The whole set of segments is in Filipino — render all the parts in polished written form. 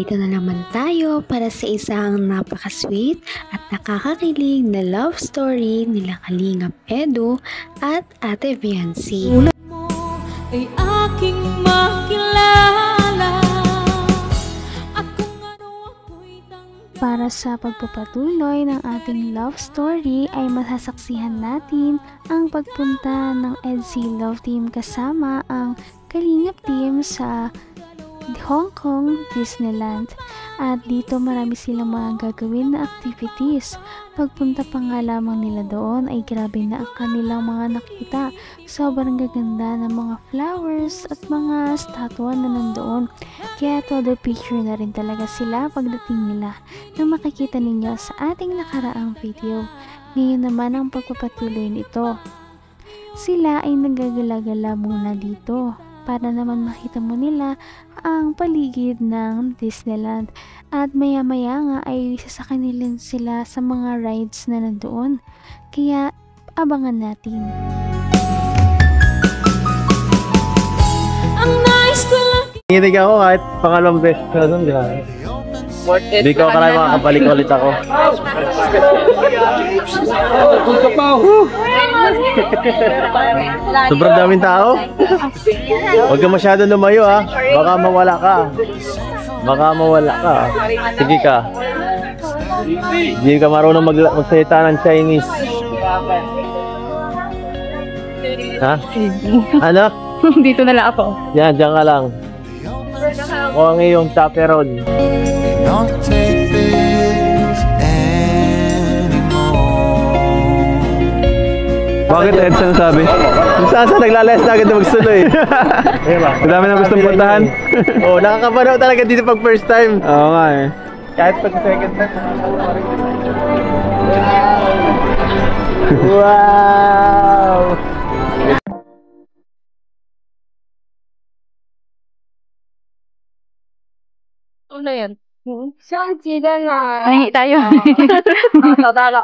Narito na naman tayo para sa isang napaka-sweet at nakakakilig na love story nila Kalingap Edu at Ate Viancy. Ulat mo ay aking makilala at kung ano ako'y Para sa pagpapatuloy ng ating love story ay masasaksihan natin ang pagpunta ng EDSI Love Team kasama ang Kalingap Team sa Hong Kong Disneyland. At dito marami silang mga gagawin na activities. Pagpunta pa nga lamang nila doon ay grabe na ang kanilang mga nakita. Sobrang gaganda ng mga flowers at mga statwa na nandoon. Kaya todo picture na rin talaga sila pagdating nila na makikita ninyo sa ating nakaraang video. Ngayon naman ang pagpapatuloy nito. Sila ay nagagala-gala muna dito para naman makita mo nila ang paligid ng Disneyland. At maya-maya nga ay sasakanilin sila sa mga rides na nandoon. Kaya abangan natin. ang nais ko lang. Nanginig ako kahit pangalawang beses na doon, di ba? Hindi ko akala makakabalik ulit ako. Sobrang daming tao. Huwag ka masyado lumayo ha. Baka mawala ka. Baka mawala ka. Sige ka. Hindi ka marunong magsalita ng Chinese. Ha? Anak? Dito na lang ako. Yan, dyan ka lang. Ako ang iyong chaperon. Don't take this anymore. Bakit EDSA nasabi? Kung saan naglalayas na agad na magsuloy. Ang dami na gustong puntahan. Oo, nakakapanaw talaga dito pag first time. Oo nga eh. Kahit pag second time. Wow! Ano yan? Ay, tayo. Tadala.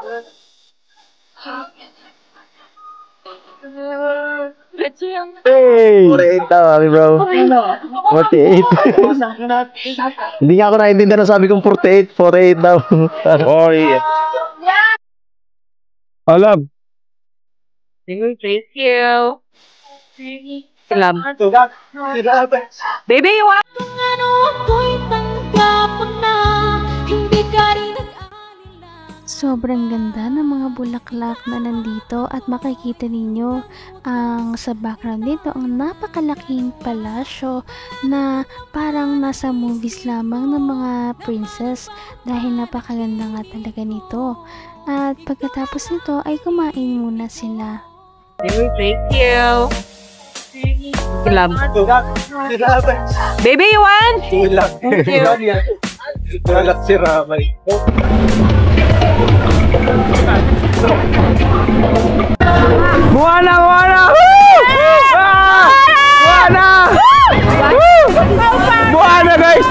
Hey! 48 daw, kami bro. 48. Hindi nga ako naiintindihan na sabi kong 48. 48 daw. Oh, yeah. Alam. Thank you. Salam. Baby, you want? Kung ano ako'y tanggap na hindi ka rin nag-alala. Sobrang ganda ng mga bulaklak na nandito at makikita ninyo ang sa background dito ang napakalaking palasyo na parang nasa movies lamang ng mga princess dahil napakaganda nga talaga nito. At pagkatapos nito ay kumain muna sila. Thank you. Salam. Baby, you want? Thank you. Tulak si Ramay. Buwana! Buwana! Buwana! Buwana guys!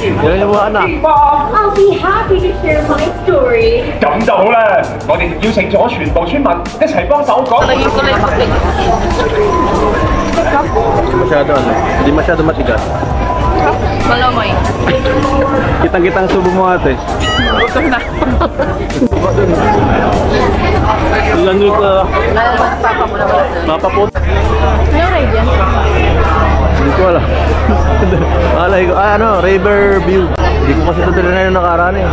Yan yung buwan na. I'll be happy to share my story. 咁就好啦！我哋邀請咗全部村民一齊幫手講。 Masyado ano? Hindi masyado matigas. Malamoy. Kitang-kitang subo mo ate. Ilan yung mapapot? Ano ride yan? Hindi ko alam. Alay ko, River View. Hindi ko kasi ito dala na yung nakaraan eh.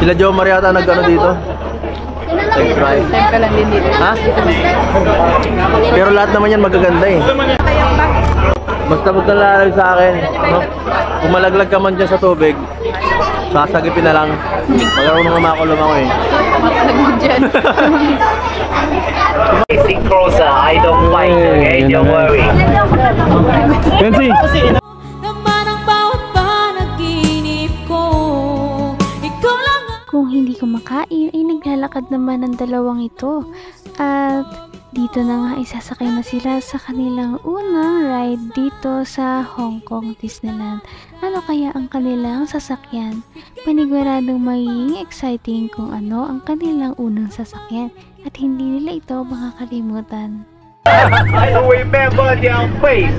Sila Jo Maria ata nag-ano dito. Nag-drive. Time ka lang din dito. Ha? Pero lahat naman yan magaganda eh. Basta huwag kang lalagay sa akin. No? Kung malaglag ka man dyan sa tubig, sasagipin na lang. Magkaroon ng makulong ako eh. Matalagod dyan. Sit closer, I don't fight, okay? Don't worry. Kenzie! Naman ang bawat panaginip ko. Ikaw lang ang Kung hindi kumakain ay naglalakad naman ang dalawang ito. At Dito na nga isasakay na sila sa kanilang unang ride dito sa Hong Kong Disneyland. Ano kaya ang kanilang sasakyan? Paniguradong magiging exciting kung ano ang kanilang unang sasakyan at hindi nila ito makakalimutan. I remember their face,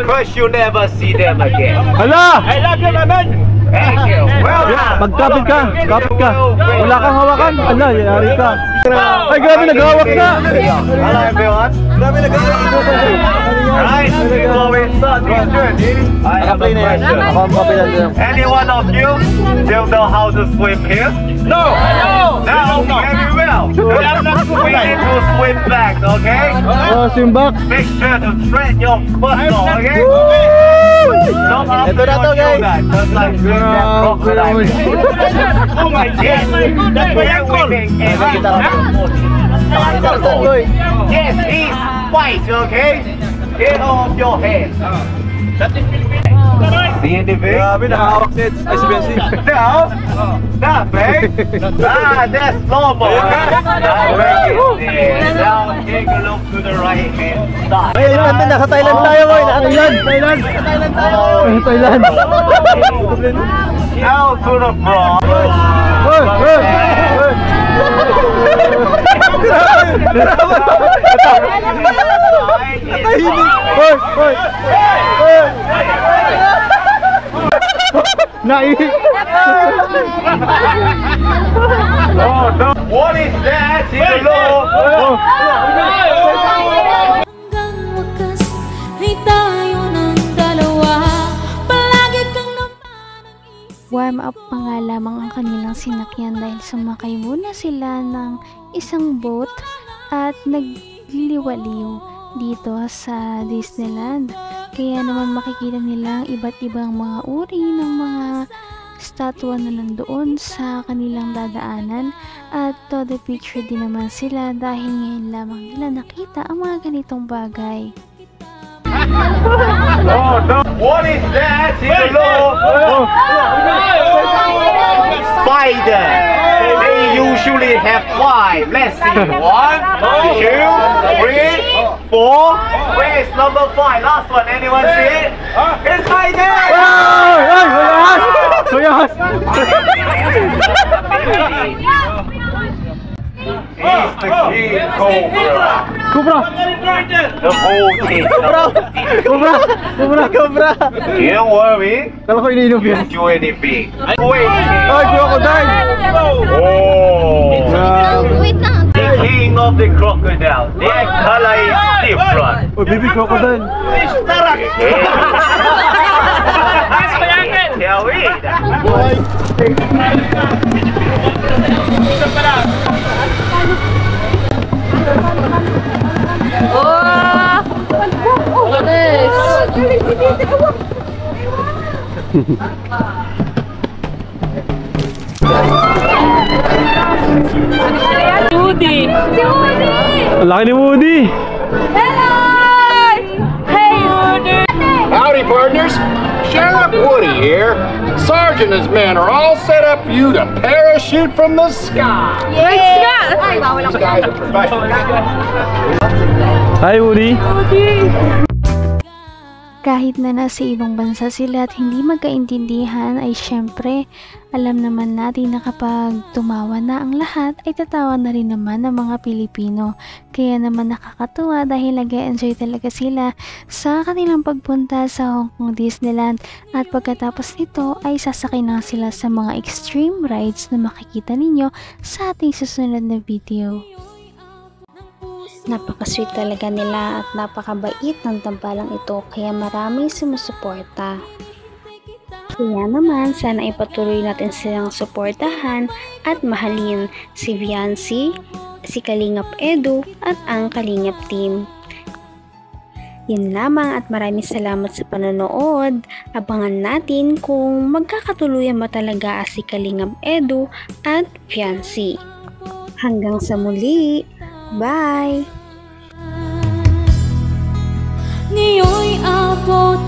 but you never see them again. Hala! I love you, my man. Thank you. Magkapit ka! Kapit ka! Wala kang hawakan! Ala, yari ka! Ay, grabe, naghawak na! Hello, everyone. Grabe nag-aalak ko sa Right, so we start this journey. I have a question. Ako ang kapitan dyan. Any one of you still know how to swim here? No! No! Very well. We need to swim back, okay? Oh, simbak! Make sure to straighten your foot, okay? Don't ask Ito na to, guys. Just like doing that crocodile. Oh my God! That's what I'm doing. Yes, he's white, okay? Get off your head. See anything? Grabe, nakahawak si Benzi. No, nothing. That's normal. Now take a look to the right hand side. Ay, natin, nasa Thailand tayo, boy. Thailand! Thailand! Thailand! Now to the front. Hoy! Hoy! Hoy! Hoy! Hoy! Hoy! Nai! Oh, no. What is that? Hello. Hanggang wakas ay tayo ng dalawa. Palagi kang Warm up pa nga lamang ang kanilang sinakyan dahil sumakay muna sila ng isang boat at nagliliwaliw dito sa Disneyland. Kaya naman makikita nila ang iba't ibang mga uri ng mga statwa na nandoon sa kanilang dadaanan at todo picture din naman sila dahil ngayon lamang nila nakita ang mga ganitong bagay. Oh, no. What is that? Hello. Spider. They usually have 5. Let's see. 1, 2, 3, 4. Where is number 5? Last one. Anyone see it? It's right there. Ay! Kuyas! He's the king cobra. Cobra! The whole team. Cobra! Cobra! Cobra! Don't worry. Kala ko iniinom yan. Do anything. Wait. Ay, crocodile! Oh. The king of the crocodile. Their color is different. Oh, baby crocodile! Shall we? Woody! Si Woody! Ang laki ni Woody! Hello! Hey, Woody! Howdy, partners. Sheriff Woody here. Sergeant and his men are all set up for you to parachute from the sky. Yeah! These guys are professionals. Hi, Woody! Kahit na nasa ibang bansa sila at hindi magkaintindihan ay syempre alam naman natin na kapag tumawa na ang lahat ay tatawa na rin naman ng mga Pilipino. Kaya naman nakakatuwa dahil nag-enjoy talaga sila sa kanilang pagpunta sa Hong Kong Disneyland at pagkatapos nito ay sasakay na sila sa mga extreme rides na makikita ninyo sa ating susunod na video. Napaka-sweet talaga nila at napakabait ng tambalang ito kaya maraming sumusuporta. Kaya naman sana ipatuloy natin silang suportahan at mahalin si Viancy, si Kalingap Edu at ang Kalingap Team. Yun lamang at maraming salamat sa panonood. Abangan natin kung magkakatuluyan ba talaga si Kalingap Edu at Viancy. Hanggang sa muli! Bye! Ngayon'y abot